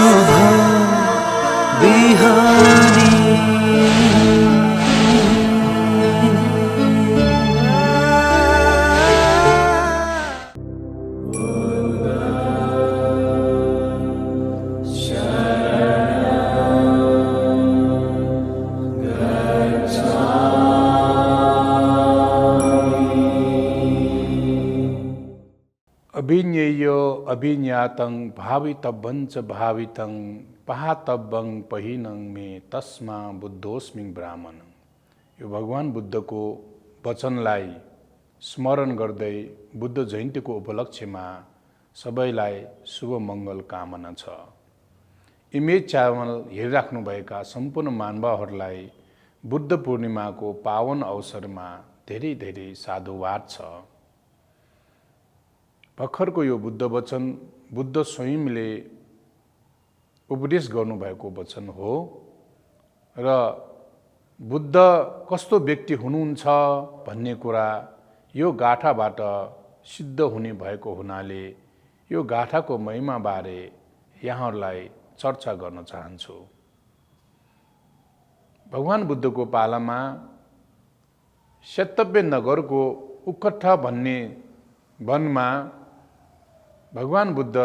शोभा बिहानी। अभिज्ञेयो अभिज्ञातं भावितव्यं च भावितं पहातव्यं पहिनं मे तस्मा बुद्धोस्मि ब्राह्मण। यो भगवान बुद्धको वचनलाई स्मरण गर्दै बुद्ध जयन्तीको उपलक्ष्यमा सबैलाई शुभ मङ्गल कामना छ। इमेज च्यानल हेरिराख्नुभएका सम्पूर्ण मानवहरूलाई बुद्ध पूर्णिमाको पावन अवसरमा धेरै धेरै साधुवाद छ। भर्खरको यो बुद्ध वचन बुद्ध स्वयंले उपदेश गर्नुभएको वचन हो र बुद्ध कस्तो व्यक्ति हुनुहुन्छ भन्ने कुरा यो गाथाबाट सिद्ध हुने भएको हुनाले यो गाथाको महिमाबारे यहाँहरूलाई चर्चा गर्न चाहन्छु। भगवान बुद्धको पालामा शेतव्य नगरको उक्कठा भन्ने वनमा भगवान बुद्ध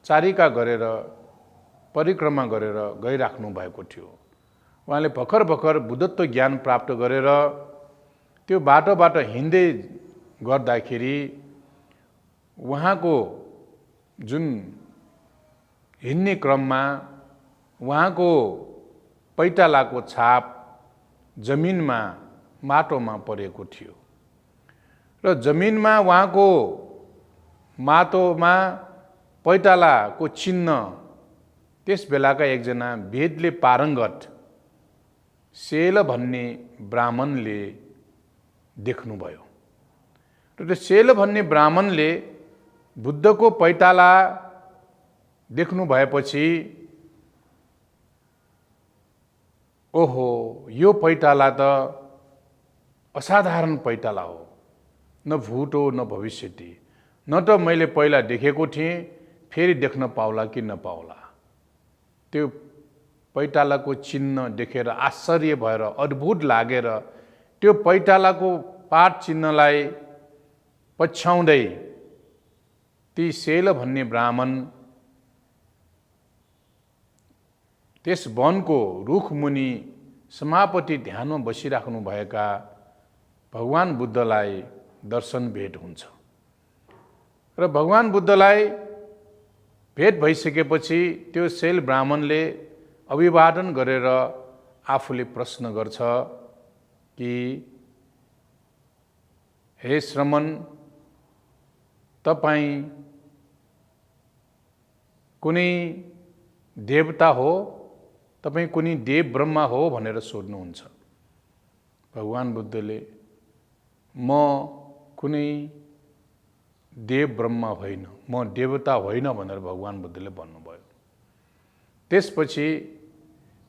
चारिका गरेर परिक्रमा गरेर गइराख्नु भएको थियो। उहाँले भर्खर भर्खर बुद्धत्व ज्ञान प्राप्त गरेर त्यो बाटोबाट हिँड्दै गर्दाखेरि उहाँको जुन हिँड्ने क्रममा उहाँको पैतालाको छाप जमिनमा माटोमा परेको थियो र जमिनमा उहाँको माटोमा पैतालाको चिन्ह त्यस बेलाका एकजना वेदले पारङ्गत सेल भन्ने ब्राह्मणले देख्नुभयो र त्यो सेल भन्ने ब्राह्मणले बुद्धको पैताला देख्नु भएपछि ओहो यो पैताला त असाधारण पैताला हो, न भूत हो न भविष्यति, न त मैले पहिला देखेको थिएँ फेरि देख्न पाउला कि नपाउला। त्यो पैतालाको चिन्ह देखेर आश्चर्य भएर अद्भुत लागेर त्यो पैतालाको पाठ चिन्हलाई पछ्याउँदै ती सेल भन्ने ब्राह्मण त्यस वनको रुखमुनि समापति ध्यानमा बसिराख्नु भएका भगवान बुद्धलाई दर्शन भेट हुन्छ र भगवान बुद्धलाई भेट भइसकेपछि त्यो सेल ब्राह्मणले अभिवादन गरेर आफूले प्रश्न गर्छ कि हे श्रमण, तपाईँ कुनै देवता हो, तपाईँ कुनै देव ब्रह्मा हो भनेर सोध्नुहुन्छ। भगवान बुद्धले म कुनै देव ब्रह्मा होइन, म देवता होइन भनेर भगवान बुद्धले भन्नुभयो। त्यसपछि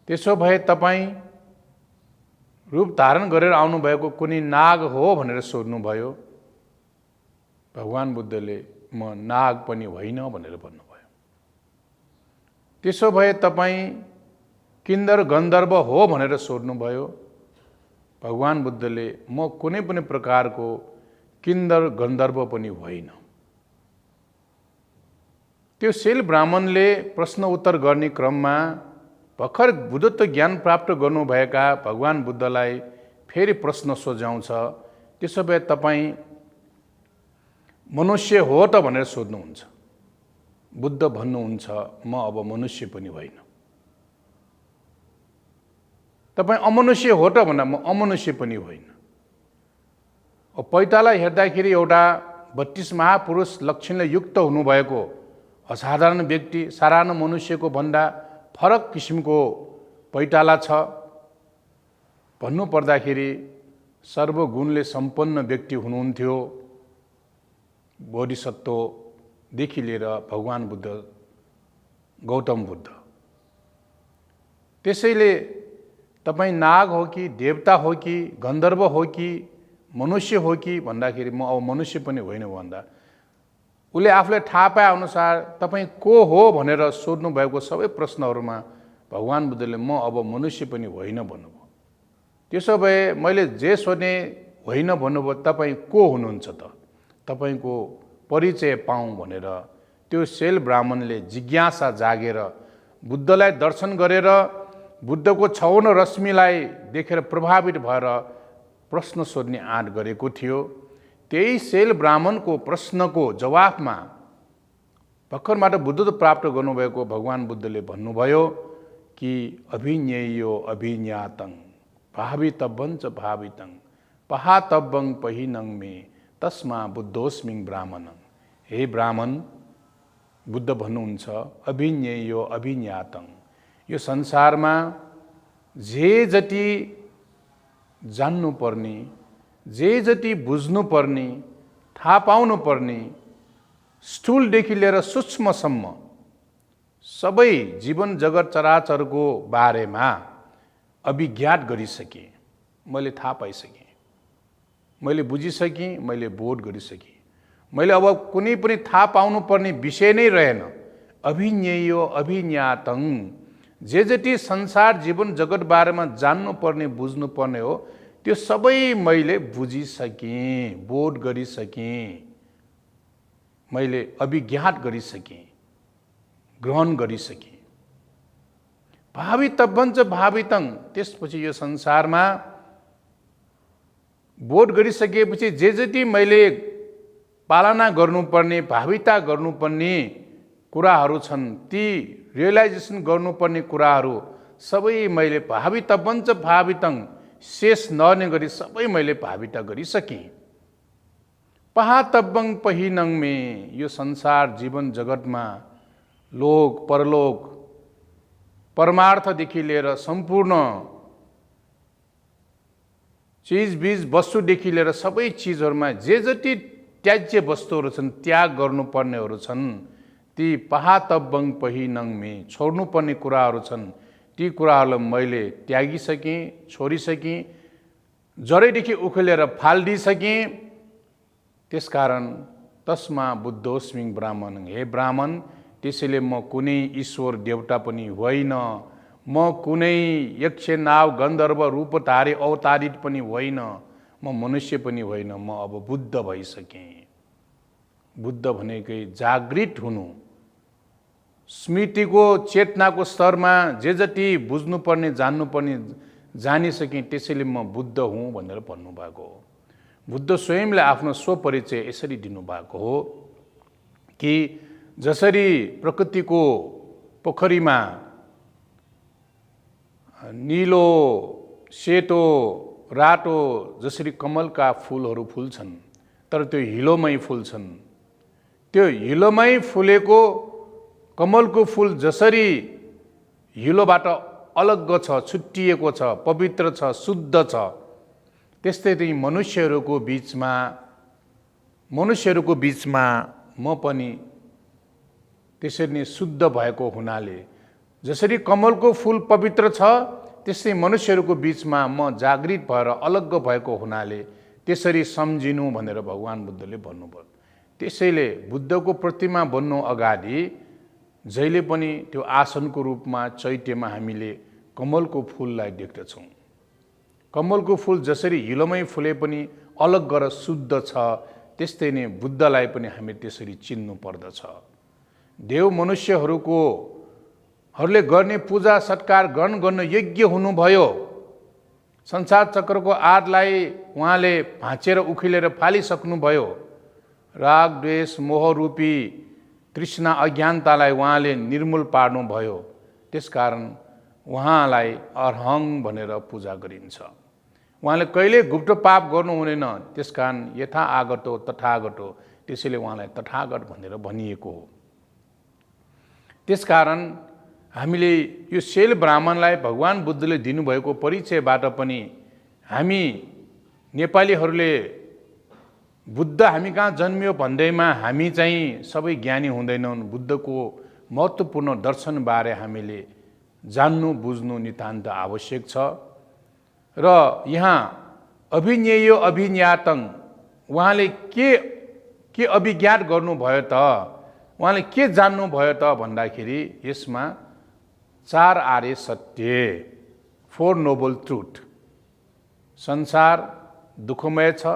त्यसो भए तपाईँ रूप धारण गरेर आउनुभएको कुनै नाग हो भनेर सोध्नुभयो। भगवान बुद्धले म नाग पनि होइन भनेर भन्नुभयो। त्यसो भए तपाईँ किन्नर गन्धर्व हो भनेर सोध्नुभयो। भगवान बुद्धले म कुनै पनि प्रकारको किन्नर गन्धर्व पनि होइन। त्यो सेल ब्राह्मणले प्रश्न उत्तर गर्ने क्रममा भर्खर बुद्धत्व ज्ञान प्राप्त गर्नुभएका भगवान बुद्धलाई फेरि प्रश्न सोझाउँछ, त्यसो भए तपाईँ मनुष्य हो त भनेर सोध्नुहुन्छ। बुद्ध भन्नुहुन्छ म अब मनुष्य पनि होइन। तपाईँ अमनुष्य हो त भन्दा म अमनुष्य पनि होइन। पैताला हेर्दाखेरि एउटा 32 महापुरुष लक्षणले युक्त हुनुभएको असाधारण व्यक्ति, साधारण मनुष्यको भन्दा फरक किसिमको पैताला छ। भन्नु पर्दाखेरि सर्वगुणले सम्पन्न व्यक्ति हुनुहुन्थ्यो। बोधिसत्वदेखि लिएर भगवान बुद्ध, गौतम बुद्ध। त्यसैले तपाईँ नाग हो कि देवता हो कि गन्धर्व हो कि मनुष्य हो कि भन्दाखेरि म अब मनुष्य पनि होइन भन्दा उसले आफूलाई थाहा पाए अनुसार तपाईँ को हो भनेर सोध्नु भएको सबै प्रश्नहरूमा भगवान बुद्धले म अब मनुष्य पनि होइन भन्नुभयो। त्यसो भए मैले जे सोध्ने होइन भन्नुभयो, तपाईँ को हुनुहुन्छ त, तपाईँको परिचय पाऊँ भनेर त्यो सेल ब्राह्मणले जिज्ञासा जागेर बुद्धलाई दर्शन गरेर बुद्धको 56 रश्मिलाई देखेर प्रभावित भएर प्रश्न सोध्ने आँट गरेको थियो। त्यही सेल ब्राह्मणको प्रश्नको जवाफमा भर्खरबाट बुद्धत्व प्राप्त गर्नुभएको भगवान बुद्धले भन्नुभयो कि अभिज्ञेयो अभिज्ञातं भावितव्यं च भावितं पहातव्यं पहिनं मे तस्मा बुद्धोस्मिं ब्राह्मणं। हे ब्राह्मण, बुद्ध भन्नुहुन्छ अभिज्ञेयो अभिज्ञातं, यो संसारमा जे जति जान्नुपर्ने, जे जति बुझ्नुपर्ने, थाहा पाउनुपर्ने, स्थूलदेखि लिएर सूक्ष्मसम्म सबै जीवन जगत चराचरको बारेमा अभिज्ञात गरिसकेँ, मैले थाहा पाइसकेँ, मैले बुझिसकेँ, मैले बोध गरिसकेँ। मैले अब कुनै पनि थाहा पाउनुपर्ने विषय नै रहेन। अभिज्ञेयो अभिज्ञातं, जे जति संसार जीवन जगत बारेमा जान्नुपर्ने बुझ्नुपर्ने हो त्यो सबै मैले बुझिसकेँ, बोध गरिसकेँ, मैले अभिज्ञात गरिसकेँ, ग्रहण गरिसकेँ। भावितव्यं च भावितं, त्यसपछि यो संसारमा बोध गरिसकेपछि जे जति मैले पालना गर्नुपर्ने, भाविता गर्नुपर्ने कुराहरू छन्, ती रियलाइजेसन गर्नुपर्ने कुराहरू सबै मैले भावितव्यं च भावितं, शेष नहुने गरी सबै मैले भाविता गरिसकेँ। पहातव्यं पहिनं मे, यो संसार जीवन जगतमा लोक परलोक परमार्थदेखि लिएर सम्पूर्ण चिजबिज वस्तुदेखि लिएर सबै चिजहरूमा जे जति त्याज्य वस्तुहरू छन्, त्याग गर्नुपर्नेहरू छन्, ती पहातव्यं पहिनं मे, छोड्नुपर्ने कुराहरू छन्, ती कुराहरूलाई मैले त्यागिसकेँ, छोडिसकेँ, जडैदेखि उखेलेर फालिदिइसकेँ। त्यसकारण तस्मा बुद्धोस्मिं ब्राह्मणं, हे ब्राह्मण, त्यसैले म कुनै ईश्वर देवता पनि होइन, म कुनै यक्ष नाग गन्धर्व रूपधारी अवतारित पनि होइन, म मनुष्य पनि होइन, म अब बुद्ध भइसकेँ। बुद्ध भनेकै जागृत हुनु, स्मृतिको चेतनाको स्तरमा जे जति बुझ्नुपर्ने जान्नुपर्ने जानिसकेँ, त्यसैले म बुद्ध हुँ भनेर भन्नुभएको हो। बुद्ध स्वयंले आफ्नो स्वपरिचय यसरी दिनुभएको हो कि जसरी प्रकृतिको पोखरीमा नीलो सेतो रातो जसरी कमलका फुलहरू फुल्छन्, तर त्यो हिलोमै फुल्छन्, त्यो हिलोमै फुलेको कमलको फुल जसरी हिलोबाट अलग्ग छ, छुट्टिएको छ, पवित्र छ, शुद्ध छ, त्यस्तै त्यही मनुष्यहरूको बीचमा म पनि त्यसरी नै शुद्ध भएको हुनाले, जसरी कमलको फुल पवित्र छ, त्यसै मनुष्यहरूको बीचमा म जागृत भएर अलग्ग भएको हुनाले त्यसरी सम्झिनु भनेर भगवान बुद्धले भन्नुभयो। त्यसैले बुद्धको प्रतिमा बन्नु अगाडि जहिले पनि त्यो आसनको रूपमा चैत्यमा हामीले कमलको फुललाई देख्दछौँ। कमलको फुल जसरी हिलोमै फुले पनि अलग र शुद्ध छ, त्यस्तै नै बुद्धलाई पनि हामी त्यसरी चिन्नु पर्दछ। देव मनुष्यहरूले गर्ने पूजा सत्कार ग्रहण गर्न योग्य हुनुभयो। संसार चक्रको आडलाई उहाँले भाँचेर उखिलेर फालिसक्नुभयो। राग द्वेष मोहरूपी तृष्णा अज्ञानतालाई उहाँले निर्मूल पार्नुभयो। त्यसकारण उहाँलाई अरहङ भनेर पूजा गरिन्छ। उहाँले कहिले गुप्त पाप गर्नु हुँदैन, त्यसकारण यथा आगतो तथागतो, त्यसैले उहाँलाई तथागत भनेर भनिएको हो। त्यसकारण हामीले यो सेल ब्राह्मणलाई भगवान बुद्धले दिनुभएको परिचयबाट पनि हामी नेपालीहरूले बुद्ध हामी कहाँ जन्मियो भन्दैमा हामी चाहिँ सबै ज्ञानी हुँदैनौँ। बुद्धको महत्त्वपूर्ण दर्शनबारे हामीले जान्नु बुझ्नु नितान्त आवश्यक छ। र यहाँ अभिज्ञेयो अभिज्ञातं, उहाँले के अभिज्ञात गर्नुभयो त, उहाँले के जान्नुभयो त भन्दाखेरि यसमा 4 आर्य सत्य, 4 नोबल ट्रुथ। संसार दुःखमय छ,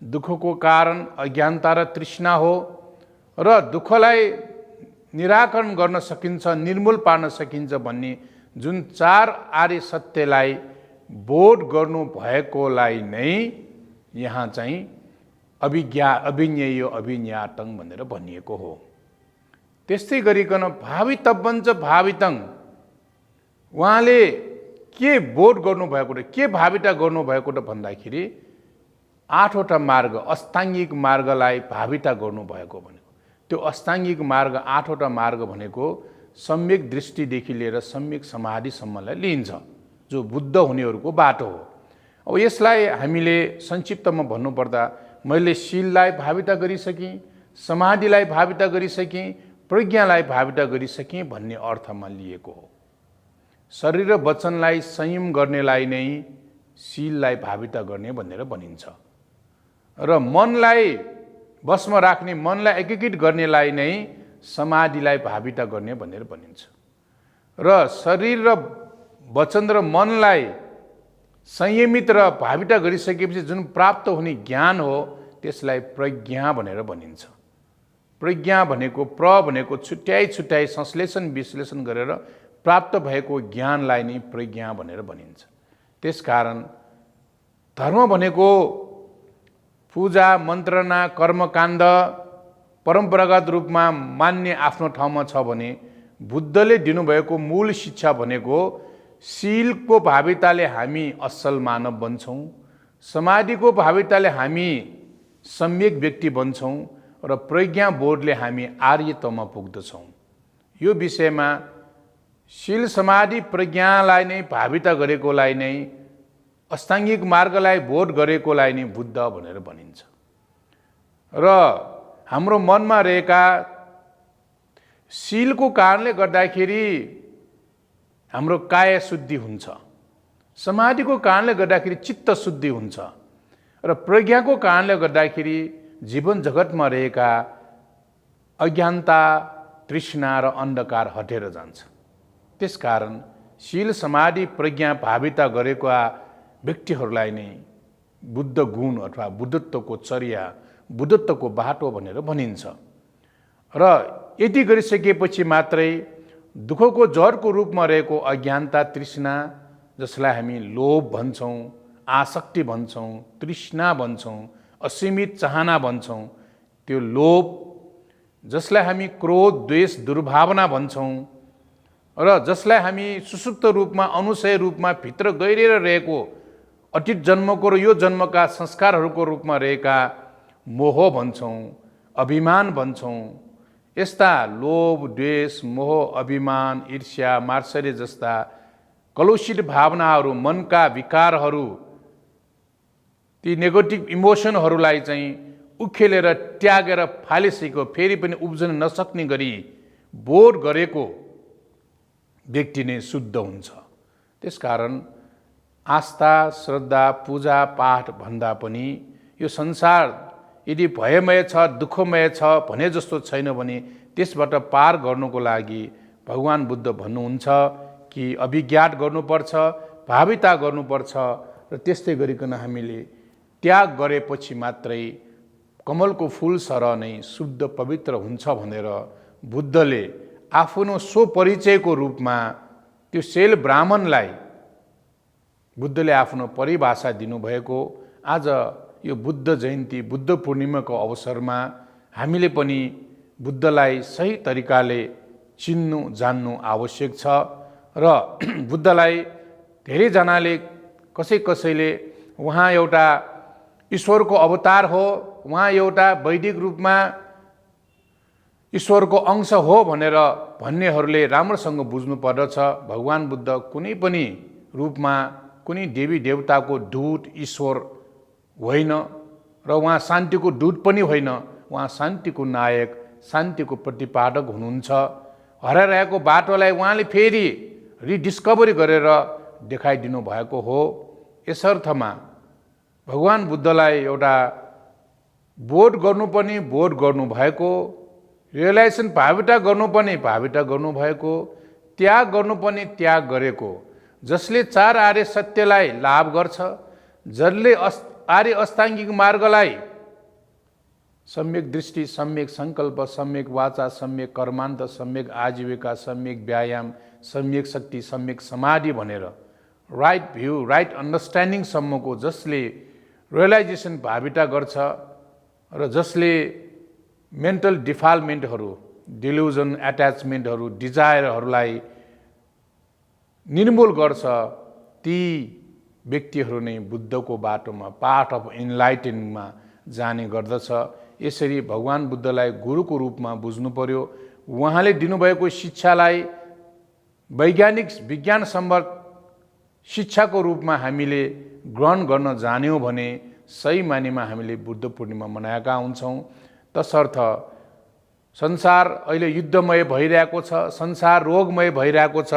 दुःखको कारण अज्ञानता र तृष्णा हो, र दुःखलाई निराकरण गर्न सकिन्छ, निर्मूल पार्न सकिन्छ भन्ने जुन 4 आर्य सत्यलाई बोध गर्नु भएकोलाई नै यहाँ चाहिँ अभिज्ञेय अभिज्ञातं भनेर भनिएको हो। त्यस्तै गरिकन भावितव्यञ्च भावितं, उहाँले के बोध गर्नुभएको र के भाविता गर्नुभएको त भन्दाखेरि 8 वटा मार्ग, अष्टाङ्गिक मार्गलाई भाविता गर्नुभएको भनेको। त्यो अष्टाङ्गिक मार्ग 8 वटा मार्ग भनेको सम्यक दृष्टिदेखि लिएर सम्यक समाधिसम्मलाई लिइन्छ, जो बुद्ध हुनेहरूको बाटो हो। अब यसलाई हामीले संक्षिप्तमा भन्नुपर्दा मैले शीललाई भाविता गरिसकेँ, समाधिलाई भाविता गरिसकेँ, प्रज्ञालाई भाविता गरिसकेँ भन्ने अर्थमा लिएको हो। शरीर र वचनलाई संयम गर्नेलाई नै शीललाई भाविता गर्ने भनेर भनिन्छ, र मनलाई बसमा राख्ने, मनलाई एकीकृत गर्नेलाई नै समाधिलाई भाविता गर्ने भनेर भनिन्छ। र शरीर र वचन र मनलाई संयमित र भाविता गरिसकेपछि जुन प्राप्त हुने ज्ञान हो त्यसलाई प्रज्ञा भनेर भनिन्छ। प्रज्ञा भनेको भनेको छुट्याइ छुट्याइ संश्लेषण विश्लेषण गरेर प्राप्त भएको ज्ञानलाई नै प्रज्ञा भनेर भनिन्छ। त्यसकारण धर्म भनेको पूजा, मन्त्रणा, कर्मकाण्ड परम्परागत रूपमा मान्ने आफ्नो ठाउँमा छ भने बुद्धले दिनुभएको मूल शिक्षा भनेको शीलको भाविताले हामी असल मानव बन्छौँ, समाधिको भाविताले हामी सम्यक व्यक्ति बन्छौँ, र प्रज्ञा बोधले हामी आर्यत्वमा पुग्दछौँ। यो विषयमा शील समाधि प्रज्ञालाई नै भाविता गरेकोलाई नै, अष्टाङ्गिक मार्गलाई बोध गरेकोलाई नै बुद्ध भनेर भनिन्छ। र हाम्रो मनमा रहेका शीलको कारणले गर्दाखेरि हाम्रो काया शुद्धि हुन्छ, समाधिको कारणले गर्दाखेरि चित्त शुद्धि हुन्छ, र प्रज्ञाको कारणले गर्दाखेरि जीवन जगतमा रहेका अज्ञानता, तृष्णा र अन्धकार हटेर जान्छ। त्यसकारण शील समाधि प्रज्ञा भाविता गरेका व्यक्तिहरूलाई नै बुद्ध गुण अथवा बुद्धत्वको चर्या, बुद्धत्वको बाटो भनेर भनिन्छ। र यति गरिसकेपछि मात्रै दुःखको जडको रूपमा रहेको अज्ञानता, तृष्णा, जसलाई हामी लोभ भन्छौँ, आसक्ति भन्छौँ, तृष्णा भन्छौँ, असीमित चाहना भन्छौँ, त्यो लोभ जसलाई हामी क्रोध, द्वेष, दुर्भावना भन्छौँ, र जसलाई हामी सुसुप्त रूपमा, अनुशय रूपमा भित्र गहिरेर रहेको अतीत जन्मको र यो जन्मका संस्कारहरूको रूपमा रहेका मोह भन्छौँ, अभिमान भन्छौँ। यस्ता लोभ, द्वेष, मोह, अभिमान, ईर्ष्या, मात्सर्य जस्ता कलुषित भावनाहरू, मनका विकारहरू, ती नेगेटिभ इमोसनहरूलाई चाहिँ उखेलेर त्यागेर फालिसकेको, फेरि पनि उब्जन नसक्ने गरी बोध गरेको व्यक्ति नै शुद्ध हुन्छ। त्यसकारण आस्था, श्रद्धा, पूजा पाठ भन्दा पनि यो संसार यदि भयमय छ, दुःखमय छ भने जस्तो छैन भने त्यसबाट पार गर्नको लागि भगवान बुद्ध भन्नुहुन्छ कि अभिज्ञात गर्नुपर्छ, भाविता गर्नुपर्छ, र त्यस्तै गरिकन हामीले त्याग गरेपछि मात्रै कमलको फूल सरह नै शुद्ध पवित्र हुन्छ भनेर बुद्धले आफ्नो स्वपरिचयको रूपमा त्यो सेल ब्राह्मणलाई बुद्धले आफ्नो परिभाषा दिनुभएको। आज यो बुद्ध जयन्ती, बुद्ध पूर्णिमाको अवसरमा हामीले पनि बुद्धलाई सही तरिकाले चिन्नु, जान्नु आवश्यक छ। र बुद्धलाई धेरैजनाले कसैले उहाँ एउटा ईश्वरको अवतार हो, उहाँ एउटा वैदिक रूपमा ईश्वरको अंश हो भनेर भन्नेहरूले राम्रोसँग बुझ्नु पर्दछ। भगवान बुद्ध कुनै पनि रूपमा कुनै देवी देवताको दूत, ईश्वर होइन, र उहाँ शान्तिको दूत पनि होइन। उहाँ शान्तिको नायक, शान्तिको प्रतिपादक हुनुहुन्छ। हराइरहेको बाटोलाई उहाँले फेरि रिडिस्कभरी गरेर देखाइदिनु भएको हो। यसर्थमा भगवान बुद्धलाई एउटा बोध गर्नुपर्ने बोध गर्नुभएको, रियलाइजेसन भाविता गर्नुपर्ने भाविता गर्नुभएको, त्याग गर्नुपर्ने त्याग गरेको, जसले चार आर्य सत्यलाई लाभ गर्छ, जसले आर्य अष्टाङ्गिक मार्गलाई सम्यक दृष्टि, सम्यक सङ्कल्प, सम्यक वाचा, सम्यक कर्मान्त, सम्यक आजीविका, सम्यक व्यायाम, सम्यक शक्ति, सम्यक समाधि भनेर राइट भ्यू, राइट अन्डरस्ट्यान्डिङसम्मको जसले रियलाइजेसन भाविता गर्छ र जसले मेन्टल डिफाल्मेन्टहरू, डिल्युजन, एट्याचमेन्टहरू, डिजायरहरूलाई निर्मूल गर्छ, ती व्यक्तिहरू नै बुद्धको बाटोमा, पाथ अफ इनलाइटेनिङमा जाने गर्दछ। यसरी भगवान बुद्धलाई गुरुको रूपमा बुझ्नु पर्यो। उहाँले दिनुभएको शिक्षालाई वैज्ञानिक विज्ञानसम्मत शिक्षाको रूपमा हामीले ग्रहण गर्न जान्यौँ भने सही मानेमा हामीले बुद्ध पूर्णिमा मनाएका हुन्छौँ। तसर्थ संसार अहिले युद्धमय भइरहेको छ, संसार रोगमय भइरहेको छ।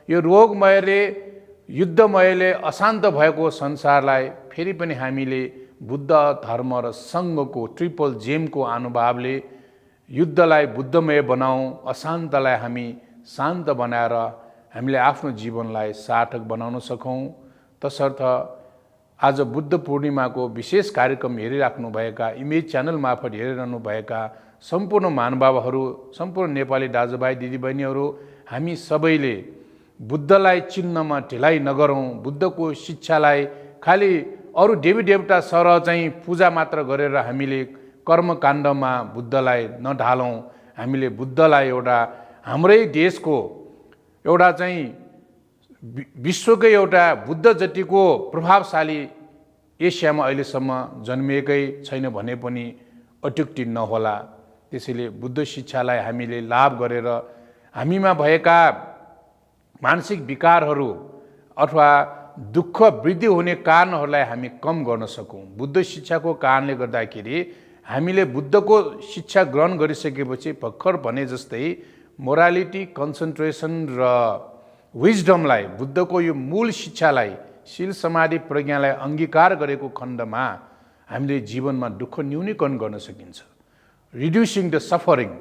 यो रोगमयले, युद्धमयले अशान्त भएको संसारलाई फेरि पनि हामीले बुद्ध धर्म र सङ्घको ट्रिपल जेमको अनुभवले युद्धलाई बुद्धमय बनाऊँ, अशान्तलाई हामी शान्त बनाएर हामीले आफ्नो जीवनलाई सार्थक बनाउन सकौँ। तसर्थ आज बुद्ध पूर्णिमाको विशेष कार्यक्रम हेरिराख्नुभएका, इमेज च्यानल मार्फत हेरिरहनुभएका सम्पूर्ण महानुभावहरू, सम्पूर्ण नेपाली दाजुभाइ दिदीबहिनीहरू, हामी सबैले बुद्धलाई चिन्नमा ढिलाइ नगरौँ। बुद्धको शिक्षालाई खालि अरू देवी देवता सरह चाहिँ पूजा मात्र गरेर हामीले कर्मकाण्डमा बुद्धलाई नढालौँ। हामीले बुद्धलाई एउटा हाम्रै देशको एउटा चाहिँ विश्वकै एउटा बुद्ध जतिको प्रभावशाली एसियामा अहिलेसम्म जन्मिएकै छैन भने पनि अत्युक्ति नहोला। त्यसैले बुद्ध शिक्षालाई हामीले लाभ गरेर हामीमा भएका मानसिक विकारहरू अथवा दुःख वृद्धि हुने कारणहरूलाई हामी कम गर्न सकौँ। बुद्ध शिक्षाको कारणले गर्दाखेरि हामीले बुद्धको शिक्षा ग्रहण गरिसकेपछि भर्खर भने जस्तै मोरालिटी, कन्सन्ट्रेसन र विजडमलाई, बुद्धको यो मूल शिक्षालाई, शील समाधि प्रज्ञालाई अङ्गीकार गरेको खण्डमा हामीले जीवनमा दुःख न्यूनीकरण गर्न सकिन्छ। रिड्युसिङ द सफरिङ,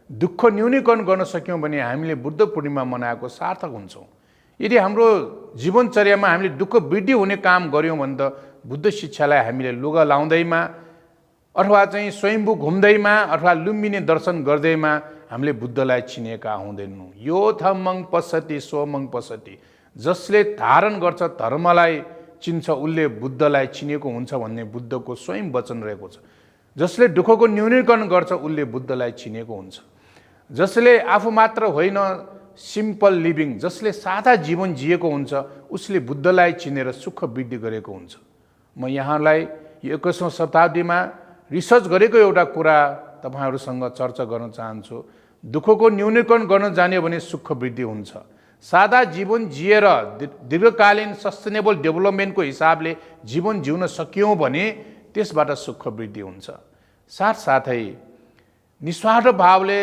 दुःख न्यूनीकरण गर्न सक्यौँ भने हामीले बुद्ध पूर्णिमा मनाएको सार्थक हुन्छौँ। यदि हाम्रो जीवनचर्यामा हामीले दुःख वृद्धि हुने काम गऱ्यौँ भने त बुद्ध शिक्षालाई हामीले लुगा लाउँदैमा अथवा चाहिँ स्वयम्भू घुम्दैमा अथवा लुम्बिनी दर्शन गर्दैमा हामीले बुद्धलाई चिनेका हुँदैनौँ। यो थमङ पश्यति सोमङ पश्यति, जसले धारण गर्छ धर्मलाई चिन्छ उसले बुद्धलाई चिनेको हुन्छ भन्ने बुद्धको स्वयं वचन रहेको छ। जसले दुःखको न्यूनीकरण गर्छ उसले बुद्धलाई चिनेको हुन्छ। जसले आफू मात्र होइन, सिम्पल लिभिङ, जसले सादा जीवन जिएको हुन्छ उसले बुद्धलाई चिनेर सुख वृद्धि गरेको हुन्छ। म यहाँलाई यो 21औं शताब्दीमा रिसर्च गरेको एउटा कुरा तपाईहरुसँग चर्चा गर्न चाहन्छु। दुःखको न्यूनीकरण गर्न जान्यो भने सुख वृद्धि हुन्छ। सादा जीवन जिएर दीर्घकालीन सस्टेनेबल डेभलपमेन्टको हिसाबले जीवन जिउन सक्यौं भने त्यसबाट सुख वृद्धि हुन्छ। साथसाथै निस्वार्थ भावले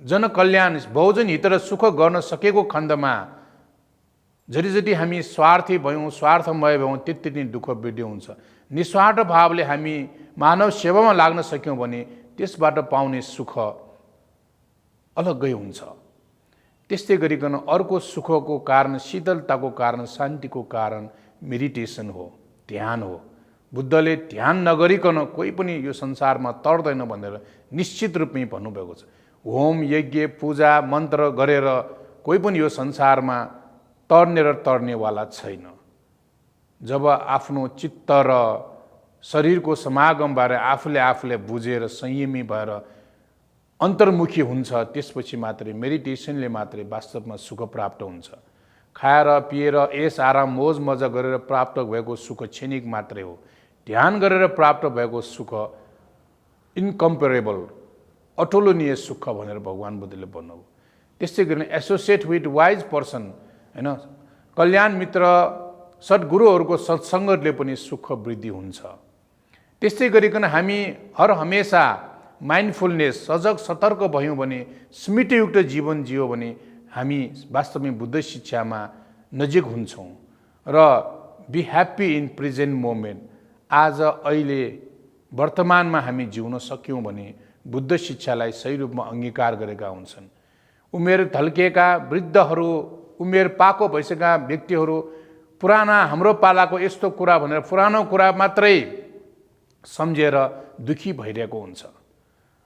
जनकल्याण, बहुजन हित र सुख गर्न सकेको खण्डमा जति हामी स्वार्थी भयौं, स्वार्थमय भयौं, त्यति नै दुःख वृद्धि हुन्छ। निस्वार्थ भावले हामी मानव सेवामा लाग्न सक्यौं भने त्यसबाट पाउने सुख अलग्गै हुन्छ। त्यस्तै गरिकन अर्को सुखको कारण, शीतलताको कारण, शान्तिको कारण मेडिटेसन हो, ध्यान हो। बुद्धले ध्यान नगरिकन कोही पनि यो संसारमा तर्दैन भनेर निश्चित रूपमै भन्नुभएको छ। होम, यज्ञ, पूजा, मन्त्र गरेर कोही पनि यो संसारमा तर्ने र तर्नेवाला छैन। जब आफ्नो चित्त र शरीरको समागमबारे आफूले बुझेर संयमी भएर अन्तर्मुखी हुन्छ, त्यसपछि मात्रै मेडिटेसनले मात्रै वास्तवमा सुख प्राप्त हुन्छ। खाएर पिएर ऐस आराम मोज मजा गरेर प्राप्त भएको सुख क्षणिक मात्रै हो। ध्यान गरेर प्राप्त भएको सुख इन्कम्पेरेबल, अतुलनीय सुख भनेर भगवान बुद्धले भन्नुभयो। त्यस्तै गरी एसोसिएट विथ वाइज पर्सन, हैन, कल्याण मित्र सद्गुरुहरूको सत्सङ्गले पनि सुख वृद्धि हुन्छ। त्यस्तै गरिकन हामी हर हमेशा माइन्डफुलनेस, सजग सतर्क भयौँ भने, स्मृतियुक्त जीवन जियो भने हामी वास्तवमै बुद्ध शिक्षामा नजिक हुन्छौँ। र be happy in present moment, आज अहिले वर्तमानमा हामी जिउन सक्यौँ भने बुद्ध शिक्षालाई सही रूपमा अङ्गीकार गरेका हुन्छन्। उमेर ढल्किएका वृद्धहरू, उमेर पाको भइसकेका व्यक्तिहरू पुराना हाम्रो पालाको यस्तो कुरा भनेर पुरानो कुरा मात्रै सम्झेर दुखी भइरहेको हुन्छ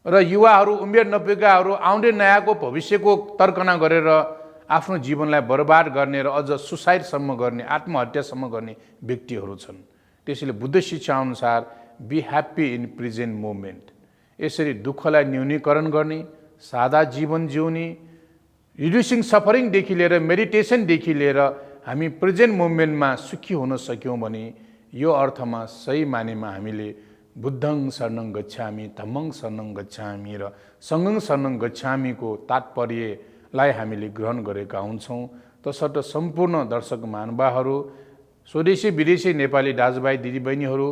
र युवाहरू, उमेर नपुगेकाहरू आउँदै नयाँको भविष्यको तर्कना गरेर आफ्नो जीवनलाई बर्बाद गर्ने र अझ सुसाइडसम्म गर्ने, आत्महत्यासम्म गर्ने व्यक्तिहरू छन्। त्यसैले बुद्ध शिक्षा अनुसार be happy in present moment, यसरी दुःखलाई न्यूनीकरण गर्ने, सादा जीवन जिउने, रिड्युसिङ सफरिङदेखि लिएर मेडिटेसनदेखि लिएर हामी प्रेजेन्ट मोमेन्टमा सुखी हुन सक्यौँ भने यो अर्थमा सही मानेमा हामीले बुद्धं शरणं गच्छामि, धम्मं शरणं गच्छामि र सङ्घं शरणं गच्छामिको तात्पर्यलाई हामीले ग्रहण गरेका हुन्छौँ। तसर्थ सम्पूर्ण दर्शक महानुभावहरू, स्वदेशी विदेशी नेपाली दाजुभाइ दिदीबहिनीहरू,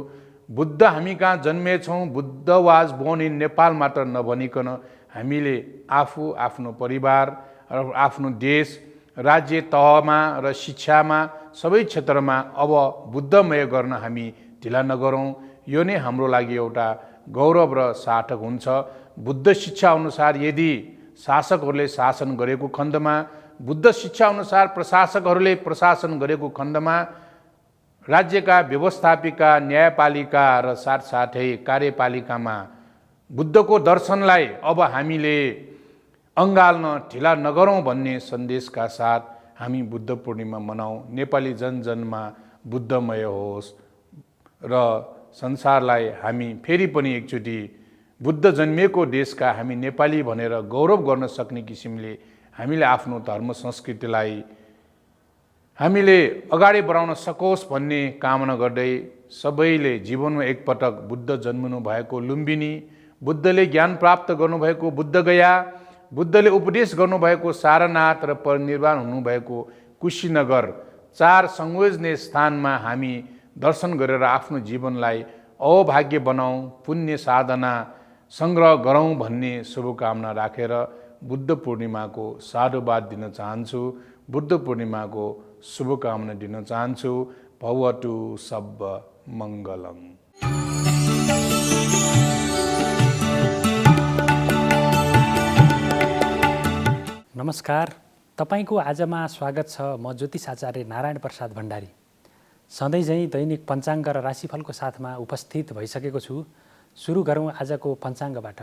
बुद्ध हामी कहाँ जन्मेछौँ, Buddha was born in Nepal मात्र नभनिकन हामीले आफू, आफ्नो परिवार र आफ्नो देश, राज्य तहमा र शिक्षामा सबै क्षेत्रमा अब बुद्धमय गर्न हामी ढिला नगरौँ। यो नै हाम्रो लागि एउटा गौरव र सार्थक हुन्छ। बुद्ध शिक्षा अनुसार यदि शासकहरूले शासन गरेको खण्डमा, बुद्ध शिक्षा अनुसार प्रशासकहरूले प्रशासन गरेको खण्डमा, राज्यका व्यवस्थापिका, न्यायपालिका र साथसाथै कार्यपालिकामा बुद्धको दर्शनलाई अब हामीले अँगाल्न ढिला नगरौँ भन्ने सन्देशका साथ हामी बुद्ध पूर्णिमा मनाऊ। नेपाली जनजनमा बुद्धमय होस् र संसारलाई हामी फेरि पनि एकचोटि बुद्ध जन्मिएको देशका हामी नेपाली भनेर गौरव गर्न सक्ने किसिमले हामीले आफ्नो धर्म संस्कृतिलाई हामीले अगाडि बढाउन सकोस् भन्ने कामना गर्दै सबैले जीवनमा एकपटक बुद्ध जन्मनु भएको लुम्बिनी, बुद्धले ज्ञान प्राप्त गर्नुभएको बुद्धगया, बुद्धले उपदेश गर्नुभएको सारनाथ र परिनिर्वाण हुनुभएको कुशीनगर 4 संयोजनीय स्थानमा हामी दर्शन गरेर आफ्नो जीवनलाई अभाग्य बनाऊ, पुण्य साधना सङ्ग्रह गरौँ भन्ने शुभकामना राखेर बुद्ध पूर्णिमाको साधुवाद दिन चाहन्छु। बुद्ध पूर्णिमाको शुभकामना दिन चाहन्छु। भवतु सब्ब मङ्गलम्। नमस्कार, तपाईको आजमा स्वागत छ। म ज्योतिष आचार्य नारायण प्रसाद भण्डारी सधैँ झैँ दैनिक पञ्चाङ्ग र राशिफलको साथमा उपस्थित भइसकेको छु। सुरु गरौँ आजको पञ्चाङ्गबाट।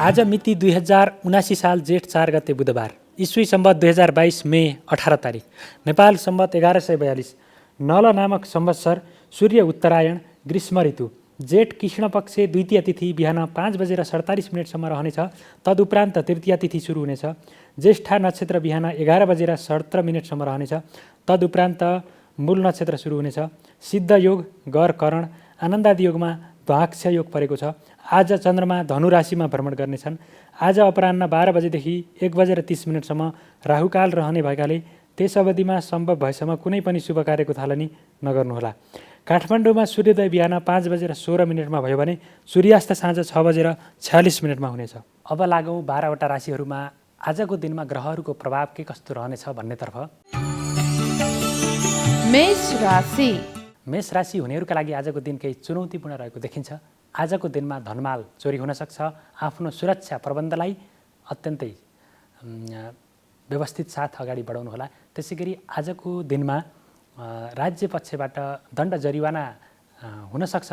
आज मिति 2079 साल जेठ 4 गते बुधबार, ईस्वी सम्वत 2022 मे 18 तारिक, नेपाल सम्वत 1142, नल नामक संवत्सर, सूर्य उत्तरायण, ग्रीष्म ऋतु, जेठ कृष्ण पक्ष द्वितीय तिथि बिहान 5:47 रहनेछ। तदुपरान्त तृतीय तिथि सुरु हुनेछ। ज्येष्ठा नक्षत्र बिहान 11:17 रहनेछ। तदुपरान्त मूल नक्षत्र सुरु हुनेछ। सिद्ध योग, गर करण, आनन्दादि योगमा द्वाक्ष योग परेको छ। आज चन्द्रमा धनु राशिमा भ्रमण गर्नेछन्। आज अपराह्न 12 बजेदेखि 1:30 राहुकाल रहने भएकाले त्यस अवधिमा सम्भव भएसम्म कुनै पनि शुभ कार्यको थालनी नगर्नुहोला। काठमाडौँमा सूर्योदय बिहान 5:16 भयो भने सूर्यास्त साँझ 6:46 हुनेछ। अब लागौँ 12वटा राशिहरूमा आजको दिनमा ग्रहहरूको प्रभाव के कस्तो रहनेछ भन्नेतर्फ। मेष राशि। मेष राशि हुनेहरूका लागि आजको दिन केही चुनौतीपूर्ण रहेको देखिन्छ। आजको दिनमा धनमाल चोरी हुन सक्छ। आफ्नो सुरक्षा प्रबन्धलाई अत्यन्तै व्यवस्थित साथ अगाडि बढाउनुहोला। त्यसैगरी आजको दिनमा राज्य पक्षबाट दण्ड जरिवाना हुन सक्छ।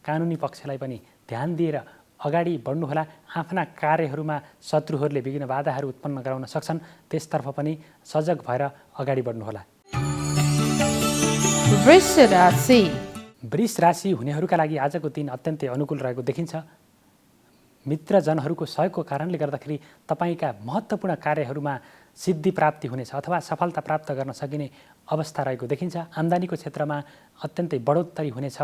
कानुनी पक्षलाई पनि ध्यान दिएर अगाडि बढ्नुहोला। आफ्ना कार्यहरूमा शत्रुहरूले विघ्न बाधाहरू उत्पन्न गराउन सक्छन्, त्यसतर्फ पनि सजग भएर अगाडि बढ्नुहोला। वृष राशि। वृष राशि हुनेहरूका लागि आजको दिन अत्यन्तै अनुकूल रहेको देखिन्छ। मित्रजनहरूको सहयोगको कारणले गर्दाखेरि तपाईँका महत्त्वपूर्ण कार्यहरूमा सिद्धि प्राप्ति हुनेछ अथवा सफलता प्राप्त गर्न सकिने अवस्था रहेको देखिन्छ। आम्दानीको क्षेत्रमा अत्यन्तै बढोत्तरी हुनेछ।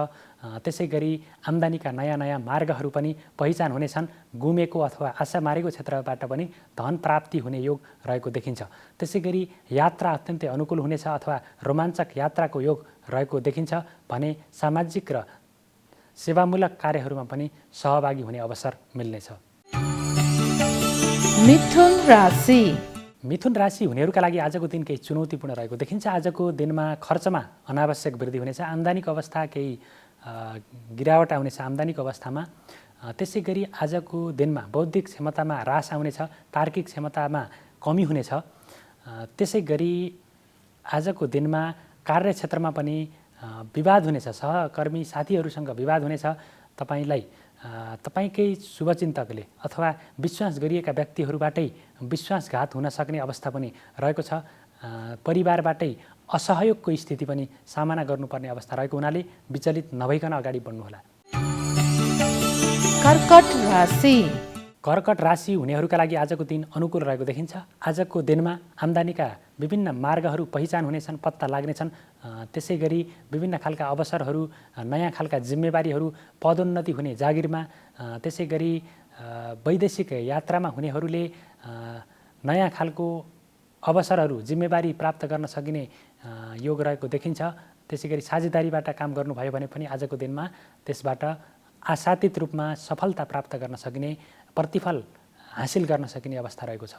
त्यसै गरी आम्दानीका नयाँ नयाँ मार्गहरू पनि पहिचान हुनेछन्। गुमेको अथवा आशा मारेको क्षेत्रबाट पनि धन प्राप्ति हुने योग रहेको देखिन्छ। त्यसै गरी यात्रा अत्यन्तै अनुकूल हुनेछ अथवा रोमाञ्चक यात्राको योग रहेको देखिन्छ भने सामाजिक र सेवामूलक कार्यहरूमा पनि सहभागी हुने अवसर मिल्नेछ। मिथुन राशि। मिथुन राशि हुनेहरूका लागि आजको दिन केही चुनौतीपूर्ण रहेको देखिन्छ। आजको दिनमा खर्चमा अनावश्यक वृद्धि हुनेछ। आम्दानीको अवस्था केही गिरावट आउनेछ आम्दानीको अवस्थामा। त्यसै गरी आजको दिनमा बौद्धिक क्षमतामा ह्रास आउनेछ, तार्किक क्षमतामा कमी हुनेछ। त्यसै गरी आजको दिनमा कार्यक्षेत्रमा पनि विवाद हुनेछ, सहकर्मी साथीहरूसँग विवाद हुनेछ। तपाईँकै शुभचिन्तकले अथवा विश्वास गरिएका व्यक्तिहरूबाटै विश्वासघात हुन सक्ने अवस्था पनि रहेको छ। परिवारबाटै असहयोगको स्थिति पनि सामना गर्नुपर्ने अवस्था रहेको हुनाले विचलित नभइकन अगाडि बढ्नुहोला। कर्कट राशि। कर्कट राशि हुनेहरूका लागि आजको दिन अनुकूल रहेको देखिन्छ। आजको दिनमा आम्दानीका विभिन्न मार्गहरू पहिचान हुनेछन्, पत्ता लाग्नेछन्। त्यसै गरी विभिन्न खालका अवसरहरू, नयाँ खालका जिम्मेवारीहरू, पदोन्नति हुने जागिरमा, त्यसै गरी वैदेशिक यात्रामा हुनेहरूले नयाँ खालको अवसरहरू, जिम्मेवारी प्राप्त गर्न सकिने योग रहेको देखिन्छ। त्यसै गरी साझेदारीबाट काम गर्नुभयो भने पनि आजको दिनमा त्यसबाट आशातीत रूपमा सफलता प्राप्त गर्न सकिने, प्रतिफल हासिल गर्न सकिने अवस्था रहेको छ।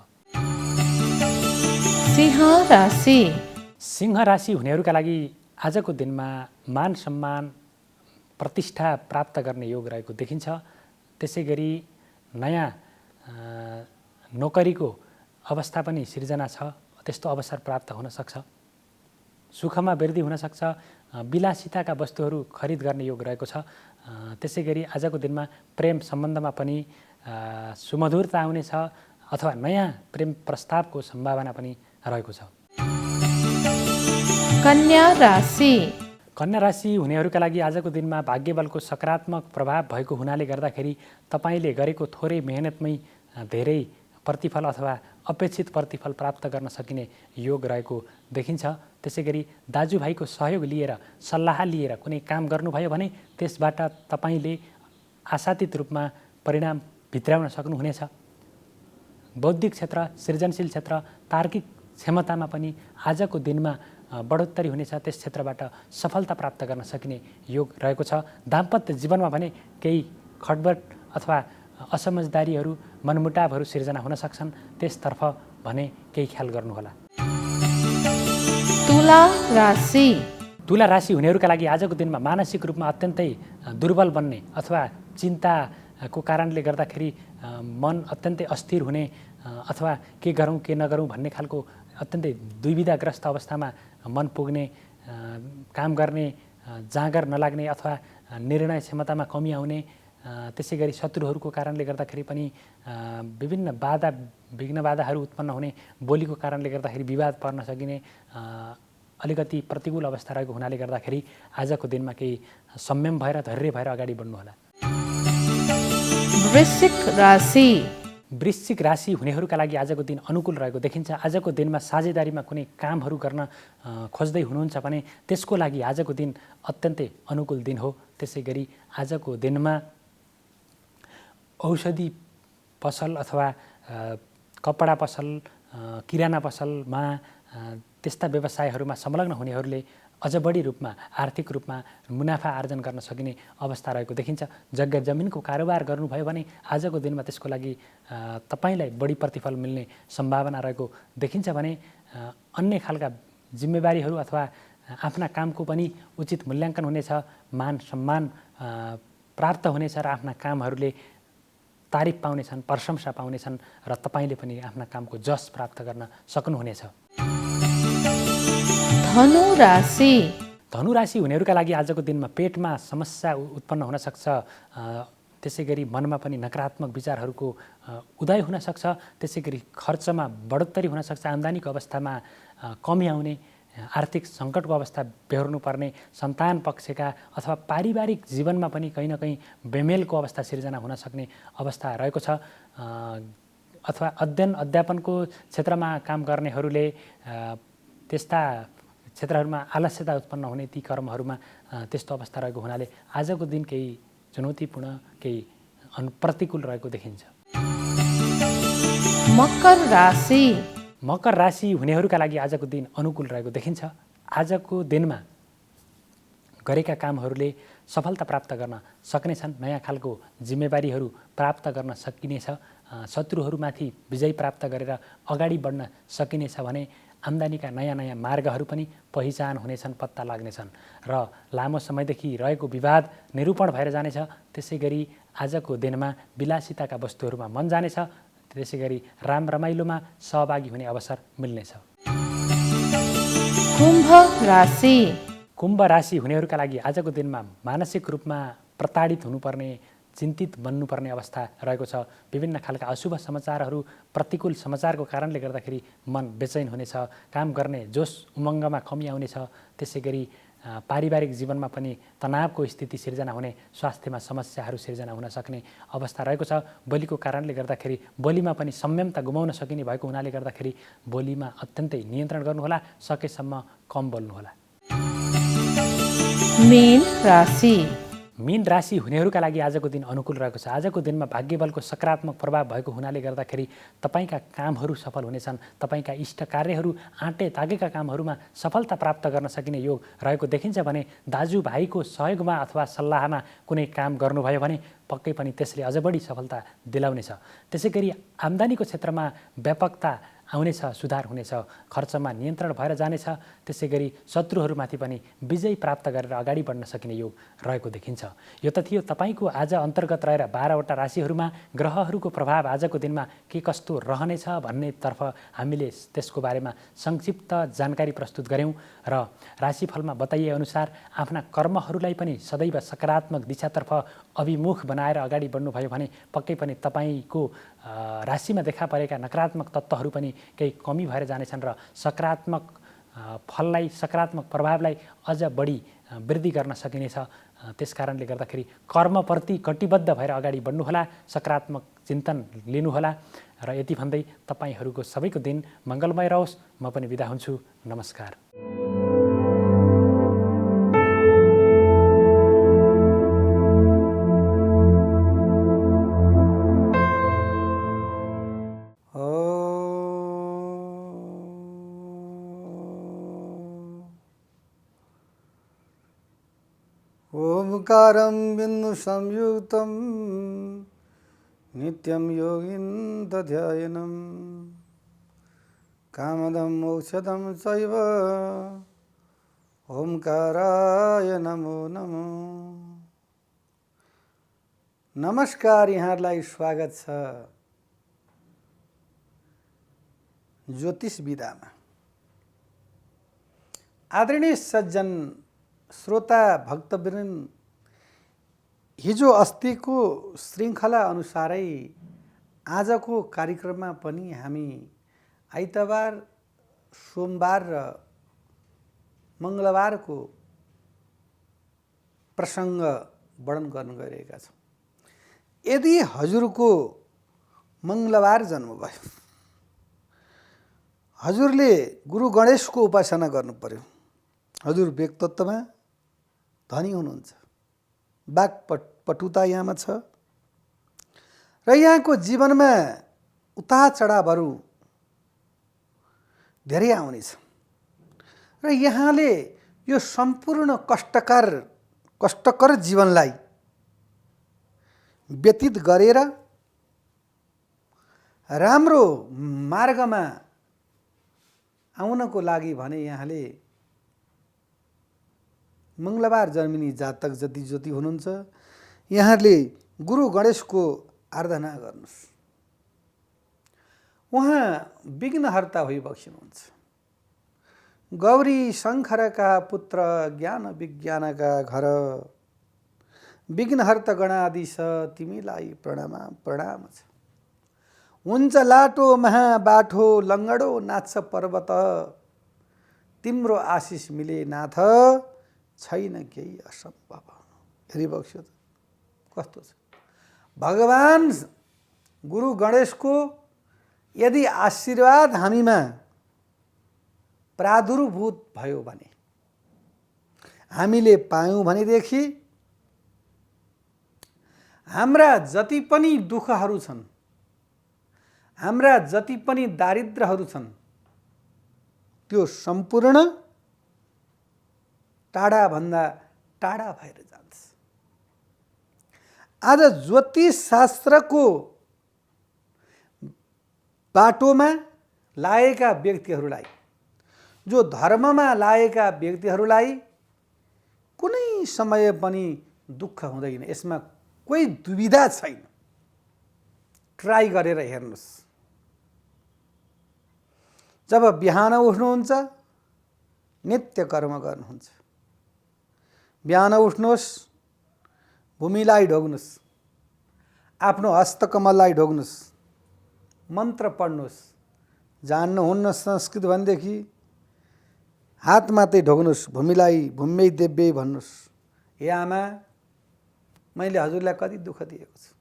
सिंह राशि। सिंह राशि हुनेहरूका लागि आजको दिनमा मान सम्मान, प्रतिष्ठा प्राप्त गर्ने योग रहेको देखिन्छ। त्यसै गरी नयाँ नोकरीको अवस्था पनि सिर्जना छ, त्यस्तो अवसर प्राप्त हुन सक्छ। सुखमा वृद्धि हुन सक्छ। विलासिताका वस्तुहरू खरिद गर्ने योग रहेको छ। त्यसै गरी आजको दिनमा प्रेम सम्बन्धमा पनि सुमधुरता आउनेछ अथवा नयाँ प्रेम प्रस्तावको सम्भावना पनि रहेको छ। कन्या राशि। कन्या राशि हुनेहरूका लागि आजको दिनमा भाग्यबलको सकारात्मक प्रभाव भएको हुनाले गर्दाखेरि तपाईँले गरेको थोरै मेहनतमै धेरै प्रतिफल अथवा अपेक्षित प्रतिफल प्राप्त गर्न सकिने योग रहेको देखिन्छ। त्यसै गरी दाजुभाइको सहयोग लिएर, सल्लाह लिएर कुनै काम गर्नुभयो भने त्यसबाट तपाईँले आशातीत रूपमा परिणाम भित्राउन सक्नुहुनेछ। बौद्धिक क्षेत्र, सृजनशील क्षेत्र, तार्किक क्षमतामा पनि आजको दिनमा बढोत्तरी हुनेछ। त्यस क्षेत्रबाट सफलता प्राप्त गर्न सकिने योग रहेको छ। दाम्पत्य जीवनमा भने केही खटबट अथवा असमझदारीहरू, मनमुटावहरू सिर्जना हुन सक्छन्। त्यसतर्फ भने केही ख्याल गर्नुहोला। तुला राशि। तुला राशि हुनेहरूका लागि आजको दिनमा मानसिक रूपमा अत्यन्तै दुर्बल बन्ने अथवा चिन्ताको कारणले गर्दाखेरि मन अत्यन्तै अस्थिर हुने अथवा के गरौँ के नगरौँ भन्ने खालको अत्यन्तै दुविधाग्रस्त अवस्थामा मन पुग्ने, काम गर्ने जाँगर नलाग्ने अथवा निर्णय क्षमतामा कमी आउने, त्यसै गरी शत्रुहरूको कारणले गर्दाखेरि पनि विभिन्न विघ्न बाधाहरू उत्पन्न हुने, बोलीको कारणले गर्दाखेरि विवाद पर्न सकिने अलिकति प्रतिकूल अवस्था रहेको हुनाले गर्दाखेरि आजको दिनमा केही संयम भएर, धैर्य भएर अगाडि बढ्नुहोला। वृश्चिक राशि। वृश्चिक राशि हुनेहरूका लागि आजको दिन अनुकूल रहेको देखिन्छ। आजको दिनमा साझेदारीमा कुनै कामहरू गर्न खोज्दै हुनुहुन्छ भने त्यसको लागि आजको दिन अत्यन्तै अनुकूल दिन हो। त्यसै गरी आजको दिनमा औषधि पसल अथवा कपडा पसल, किराना पसलमा त्यस्ता व्यवसायहरूमा संलग्न हुनेहरूले अझ बढी रूपमा आर्थिक रूपमा मुनाफा आर्जन गर्न सकिने अवस्था रहेको देखिन्छ। जग्गा जमिनको कारोबार गर्नुभयो भने आजको दिनमा त्यसको लागि तपाईँलाई बढी प्रतिफल मिल्ने सम्भावना रहेको देखिन्छ भने अन्य खालका जिम्मेवारीहरू अथवा आफ्ना कामको पनि उचित मूल्याङ्कन हुनेछ, मान सम्मान प्राप्त हुनेछ र आफ्ना कामहरूले तारिफ पाउनेछन्, प्रशंसा पाउनेछन् र तपाईँले पनि आफ्ना कामको जस प्राप्त गर्न सक्नुहुनेछ। धनु राशि। धनु राशि हुनेहरूका लागि आजको दिनमा पेटमा समस्या उत्पन्न हुन सक्छ। त्यसै गरी मनमा पनि नकारात्मक विचारहरूको उदय हुन सक्छ। त्यसै गरी खर्चमा बढोत्तरी हुन सक्छ। आम्दानीको अवस्थामा कमी आउने, आर्थिक सङ्कटको अवस्था बेहोर्नु पर्ने, सन्तान पक्षका अथवा पारिवारिक जीवनमा पनि कहीँ न कहीँ बेमेलको अवस्था सिर्जना हुन सक्ने अवस्था रहेको छ। अथवा अध्ययन अध्यापनको क्षेत्रमा काम गर्नेहरूले त्यस्ता क्षेत्रहरूमा आलस्यता उत्पन्न हुने, ती कर्महरूमा त्यस्तो अवस्था रहेको हुनाले आजको दिन केही चुनौतीपूर्ण, केही प्रतिकूल रहेको देखिन्छ। मकर राशि। मकर राशि हुनेहरूका लागि आजको दिन अनुकूल रहेको देखिन्छ। आजको दिनमा गरेका कामहरूले सफलता प्राप्त गर्न सक्नेछन्, नयाँ खालको जिम्मेवारीहरू प्राप्त गर्न सकिनेछ, शत्रुहरूमाथि विजय प्राप्त गरेर अगाडि बढ्न सकिनेछ भने आम्दानीका नयाँ नयाँ मार्गहरू पनि पहिचान हुनेछन्, पत्ता लाग्नेछन् र लामो समयदेखि रहेको विवाद निरूपण भएर जानेछ। त्यसै गरी आजको दिनमा विलासिताका वस्तुहरूमा मन जानेछ, त्यसै गरी रमाइलोमा सहभागी हुने अवसर मिल्नेछ। कुम्भ राशि। कुम्भ राशि हुनेहरूका लागि आजको दिनमा मानसिक रूपमा प्रताडित हुनुपर्ने, चिन्तित बन्नुपर्ने अवस्था रहेको छ। विभिन्न खालका अशुभ समाचारहरू, प्रतिकूल समाचारको कारणले गर्दाखेरि मन बेचैन हुनेछ, काम गर्ने जोस उमङ्गमा कमी आउनेछ। त्यसै गरी पारिवारिक जीवनमा पनि तनावको स्थिति सिर्जना हुने, स्वास्थ्यमा समस्याहरू सिर्जना हुन सक्ने अवस्था रहेको छ। बोलीको कारणले गर्दाखेरि बोलीमा पनि संयमता गुमाउन सकिने भएको हुनाले गर्दाखेरि बोलीमा अत्यन्तै नियन्त्रण गर्नुहोला, सकेसम्म कम बोल्नुहोला। मीन राशि। मीन राशि हुनेहरूका लागि आजको दिन अनुकूल रहेको छ। आजको दिनमा भाग्यबलको सकारात्मक प्रभाव भएको हुनाले गर्दाखेरि तपाईँका कामहरू सफल हुनेछन्। तपाईँका इष्ट कार्यहरू, आँटे तागेका कामहरूमा सफलता प्राप्त गर्न सकिने योग रहेको देखिन्छ भने दाजुभाइको सहयोगमा अथवा सल्लाहमा कुनै काम गर्नुभयो भने पक्कै पनि त्यसले अझ बढी सफलता दिलाउनेछ। त्यसै गरी आम्दानीको क्षेत्रमा व्यापकता आउनेछ, सुधार हुनेछ, खर्चमा नियन्त्रण भएर जानेछ। त्यसै गरी शत्रुहरूमाथि पनि विजय प्राप्त गरेर अगाडि बढ्न सकिने योग रहेको देखिन्छ। यो त थियो तपाईँको आज अन्तर्गत रहेर 12वटा राशिहरूमा ग्रहहरूको प्रभाव आजको दिनमा के कस्तो रहनेछ भन्नेतर्फ हामीले त्यसको बारेमा संक्षिप्त जानकारी प्रस्तुत गऱ्यौँ र राशिफलमा बताइए अनुसार आफ्ना कर्महरूलाई पनि सदैव सकारात्मक दिशातर्फ अभिमुख बनाएर अगाडि बढ्नुभयो भने पक्कै पनि तपाईँको राशिमा देखा परेका नकारात्मक तत्त्वहरू पनि केही कमी भएर जानेछन् र सकारात्मक फललाई, सकारात्मक प्रभावलाई अझ बढी वृद्धि गर्न सकिनेछ। त्यसकारणले गर्दाखेरि कर्मप्रति कटिबद्ध भएर अगाडि बढ्नुहोला, सकारात्मक चिन्तन लिनुहोला र यति भन्दै तपाईँहरूको सबैको दिन मङ्गलमय रहोस्। म पनि बिदा हुन्छु। नमस्कार। ओंकारं बिंदु संयुक्तं नित्यं योगिन्दध्यायनं कामदं मोक्षदं चैव ओंकाराय नमो नमो। नमस्कार, यहाँहरूलाई स्वागत छ ज्योतिष विधामा। आदरणीय सज्जन श्रोता भक्तवृन्द, हिजो अस्तिको श्रृङ्खला अनुसारै आजको कार्यक्रममा पनि हामी आइतबार, सोमबार र मङ्गलबारको प्रसङ्ग वर्णन गर्न गइरहेका छौँ। यदि हजुरको मङ्गलबार जन्म भयो, हजुरले गुरु गणेशको उपासना गर्नु पर्यो। हजुर व्यक्तित्वमा धनी हुनुहुन्छ, वाक पटुता यहाँमा छ र यहाँको जीवनमा उतार चढावहरू धेरै आउनेछ र यहाँले यो सम्पूर्ण कष्टकर जीवनलाई व्यतीत गरेर राम्रो मार्गमा आउनको लागि भने यहाँले मङ्गलबार जन्मिने जातक जति हुनुहुन्छ, यहाँले गुरु गणेशको आराधना गर्नुहोस्। उहाँ विघ्नहर्ता होई बक्सिनुहुन्छ। गौरी शङ्करका पुत्र, ज्ञान विज्ञानका घर, विघ्नहर्ता गणाधीश तिमीलाई प्रणाम छ। हुन्छ लाटो महाबाठो, लङ्गडो नाच्छ पर्वत, तिम्रो आशिष मिले नाथ, छैन केही असम्भव। हेरी बक्स्यो त कस्तो छ। भगवान गुरु गणेशको यदि आशीर्वाद हामीमा प्रादुर्भूत भयो भने, हामीले पायौँ भनेदेखि हाम्रा जति पनि दुःखहरू छन्, हाम्रा जति पनि दारिद्र्यहरू छन्, त्यो सम्पूर्ण टाढाभन्दा टाढा भएर जान्छ। आज ज्योतिष शास्त्रको बाटोमा लागेका व्यक्तिहरूलाई, जो धर्ममा लागेका व्यक्तिहरूलाई कुनै समय पनि दुःख हुँदैन। यसमा कोही दुविधा छैन। ट्राई गरेर हेर्नुहोस्। जब बिहान उठ्नुहुन्छ, नित्य कर्म गर्नुहुन्छ, बिहान उठ्नुहोस्, भूमिलाई ढोग्नुहोस्, आफ्नो हस्तकमललाई ढोग्नुहोस्, मन्त्र पढ्नुहोस्। जान्नुहुन्न संस्कृत भनेदेखि हात मात्रै ढोग्नुहोस्, भूमिलाई भूम्यै देव्यै भन्नुहोस्। हे आमा, मैले हजुरलाई कति दुःख दिएको छु।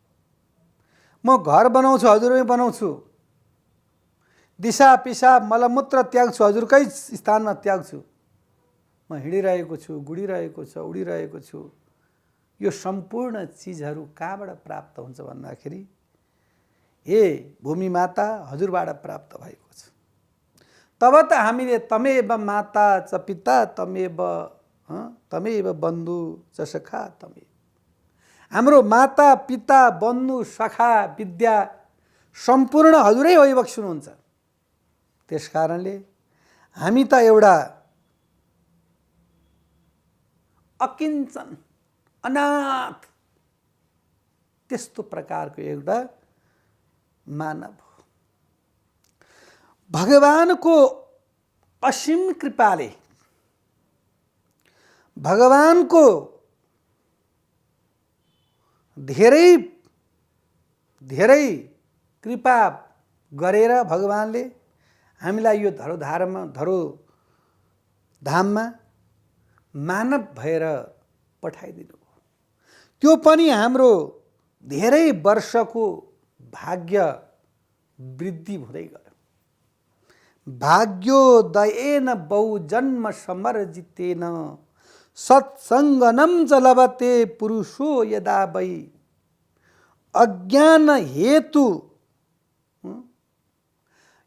म घर बनाउँछु, हजुरमै बनाउँछु। दिशा पिसाब मलमूत्र त्याग्छु, हजुरकै स्थानमा त्याग्छु। म हिँडिरहेको छु, गुडिरहेको छु, उडिरहेको छु। यो सम्पूर्ण चिजहरू कहाँबाट प्राप्त हुन्छ भन्दाखेरि हे भूमि माता, हजुरबाट प्राप्त भएको छ। तब त हामीले तमेव माता च पिता तमेव बन्धु च सखा तमेव। हाम्रो माता पिता बन्धु सखा विद्या सम्पूर्ण हजुरै भइबक्सुनुहुन्छ। त्यस कारणले हामी त एउटा अकिञ्चन अनाथ त्यस्तो प्रकारको एउटा मानव हो। भगवानको असीम कृपाले, भगवानको धेरै धेरै कृपा गरेर भगवानले हामीलाई यो धरोधाममा मानव भएर पठाइदिनु भयो। त्यो पनि हाम्रो धेरै वर्षको भाग्य वृद्धि हुँदै गयो। भाग्योदयेन बहुजन्म समर्जितेन सत्सङ्गनं च लभते पुरुषो यदा वै। अज्ञान हेतु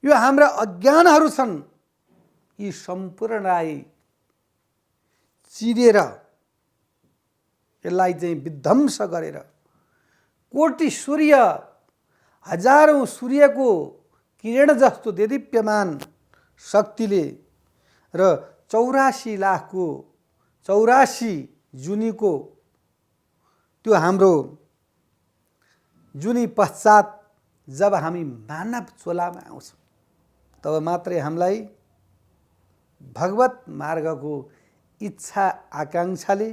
यो हाम्रा अज्ञानहरू छन्, यी सम्पूर्णलाई चिरेर यसलाई चाहिँ विध्वंस गरेर कोटि सूर्य, हजारौं सूर्यको किरण जस्तो देदीप्यमान शक्तिले र 84 जुनीको त्यो हाम्रो जुनी पश्चात जब हामी मानव चोलामा आउँछौँ, तब मात्रै हामीलाई भगवत मार्गको इच्छा आकाङ्क्षाले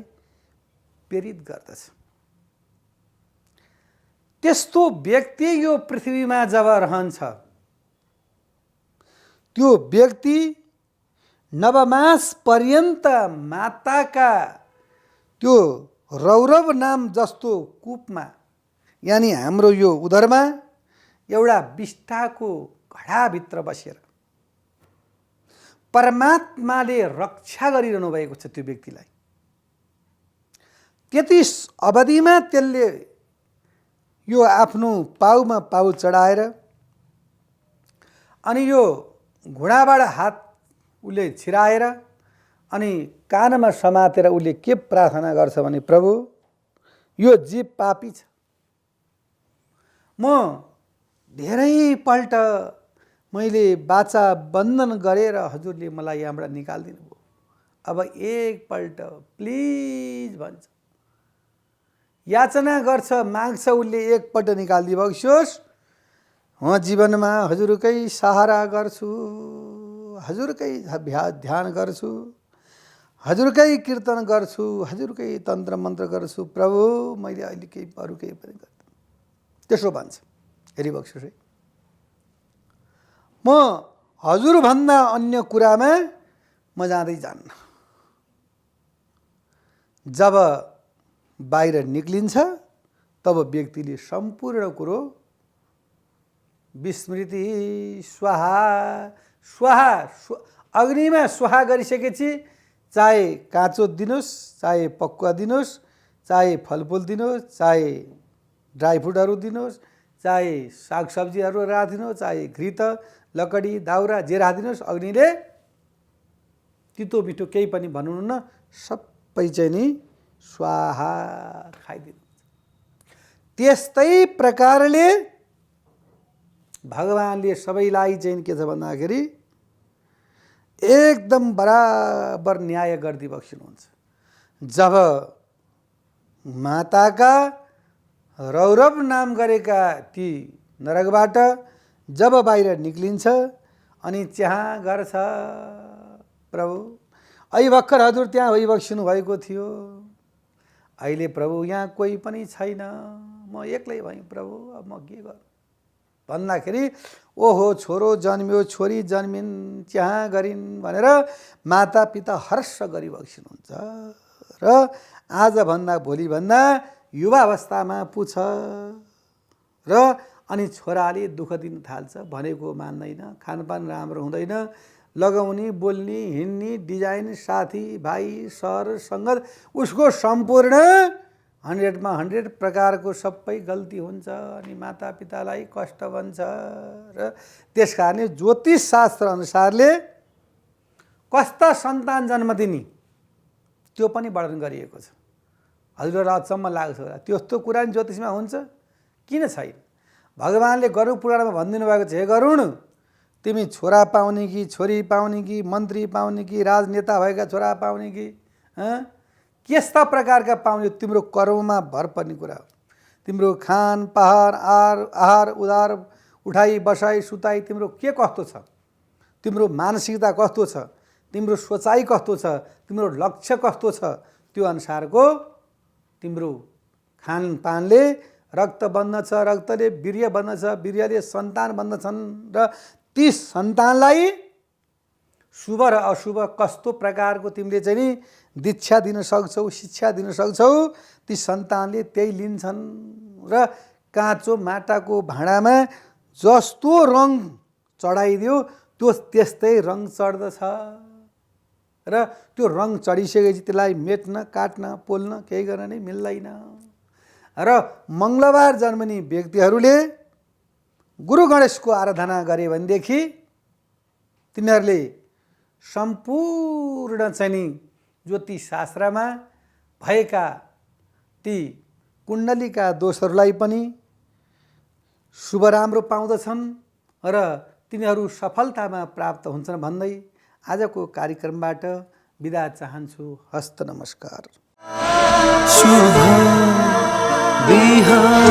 प्रेरित गर्दछ। त्यस्तो व्यक्ति यो पृथ्वीमा जब रहन्छ, त्यो व्यक्ति नवमास पर्यन्त माताका त्यो रौरव नाम जस्तो कूपमा, यानि हाम्रो यो उदरमा एउटा विष्ठाको घडाभित्र बसेर परमात्माले रक्षा गरिरहनु भएको छ। त्यो व्यक्तिलाई त्यति अवधिमा त्यसले यो आफ्नो पाउमा पाउ चढाएर अनि यो घुँडाबाट हात उसले छिराएर अनि कानमा समातेर उसले के प्रार्थना गर्छ भने, प्रभु यो जीव पापी छ, म धेरैपल्ट मैले वाचा बन्धन गरेर हजुरले मलाई यहाँबाट निकालिदिनु भयो। अब एकपल्ट प्लिज भन्छ, याचना गर्छ, माग्छ, उसले एकपल्ट निकालिदिबक्सोस्। म जीवनमा हजुरकै सहारा गर्छु, हजुरकै ध्यान गर्छु, हजुरकै कीर्तन गर्छु, हजुरकै तन्त्र मन्त्र गर्छु, प्रभु मैले अहिले केही अरू केही पनि गर्दिनँ। त्यसो भन्छ। हेरिबक्सोस् है, म हजुरभन्दा अन्य कुरामा म जाँदै जान्न। जब बाहिर निक्लिन्छ तब व्यक्तिले सम्पूर्ण कुरो विस्मृति स्वाहा स्वाहा अग्निमा स्वाहा गरिसकेपछि चाहे काँचो दिनुहोस्, चाहे पक्वा दिनुहोस्, चाहे फलफुल दिनुहोस्, चाहे ड्राई फ्रुटहरू दिनुहोस्, चाहे सागसब्जीहरू राखिदिनुहोस्, चाहे घृत लकडी दाउरा जे राखिदिनुहोस्, अग्निले तितो मिठो केही पनि भन्नुहुन्न, सबै चाहिँ नि स्वाहा खाइदिनु। त्यस्तै प्रकारले भगवानले सबैलाई चाहिँ के छ भन्दाखेरि एकदम बराबर न्याय गरिदिई बक्सिनुहुन्छ। जब माताका रौरव नाम गरेका ती नरकबाट जब बाहिर निक्लिन्छ अनि त्यहाँ गर्छ प्रभु अहिले भर्खर हजुर त्यहाँ भइबक्सिनु भएको थियो, अहिले प्रभु यहाँ कोही पनि छैन, म एक्लै भएँ प्रभु, अब म के गर्नु भन्दाखेरि ओहो छोरो जन्मियो छोरी जन्मिन् त्यहाँ गरिन् भनेर मातापिता हर्ष गरिबक्सिनुहुन्छ र आजभन्दा भोलिभन्दा युवावस्थामा पुछ र अनि छोराले दुःख दिन थाल्छ, भनेको मान्दैन, खानपान राम्रो हुँदैन, लगाउने बोल्ने हिँड्ने डिजाइन साथी भाइ सर सङ्गत उसको सम्पूर्ण 100मा 100 प्रकारको सबै गल्ती हुन्छ अनि मातापितालाई कष्ट बन्छ। र त्यस कारणले ज्योतिष शास्त्र अनुसारले कस्ता सन्तान जन्म दिने त्यो पनि वर्णन गरिएको छ। हजुरलाई अचम्म लाग्छ होला, त्यस्तो कुरा नि ज्योतिषमा हुन्छ किन छैन? भगवानले गरुड पुराणमा भनिदिनु भएको छ, हे गरुड तिमी छोरा पाउने कि छोरी पाउने कि मन्त्री पाउने कि राजनेता भएका छोरा पाउने कि कस्ता प्रकारका पाउने तिम्रो कर्ममा भर पर्ने कुरा हो। तिम्रो खान पहाड आहार उधार उठाइ बसाइ सुताइ तिम्रो के कस्तो छ, तिम्रो मानसिकता कस्तो छ, तिम्रो सोचाइ कस्तो छ, तिम्रो लक्ष्य कस्तो छ, त्यो अनुसारको तिम्रो खानपानले रक्त बन्दछ, रक्तले वीर्य बन्दछ, वीर्यले सन्तान बन्दछन् र ती सन्तानलाई शुभ र अशुभ कस्तो प्रकारको तिमीले चाहिँ नि दीक्षा दिन सक्छौ, शिक्षा दिन सक्छौ, ती सन्तानले त्यही लिन्छन् र काँचो माटाको भाँडामा जस्तो रङ चढाइदियो त्यो त्यस्तै रङ चढ्दछ र त्यो रङ चढिसकेपछि त्यसलाई मेट्न काट्न पोल्न केही गर्न नै मिल्दैन। र मङ्गलबार जन्मने व्यक्तिहरूले गुरु गणेशको आराधना गरे भनेदेखि तिनीहरूले सम्पूर्ण चाहिँ नि ज्योतिष शास्त्रमा भएका ती कुण्डलीका दोषहरूलाई पनि शुभ राम्रो पाउँदछन् र तिनीहरू सफलतामा प्राप्त हुन्छन् भन्दै आजको कार्यक्रमबाट बिदा चाहन्छु। हस्त नमस्कार। शुभ बिहान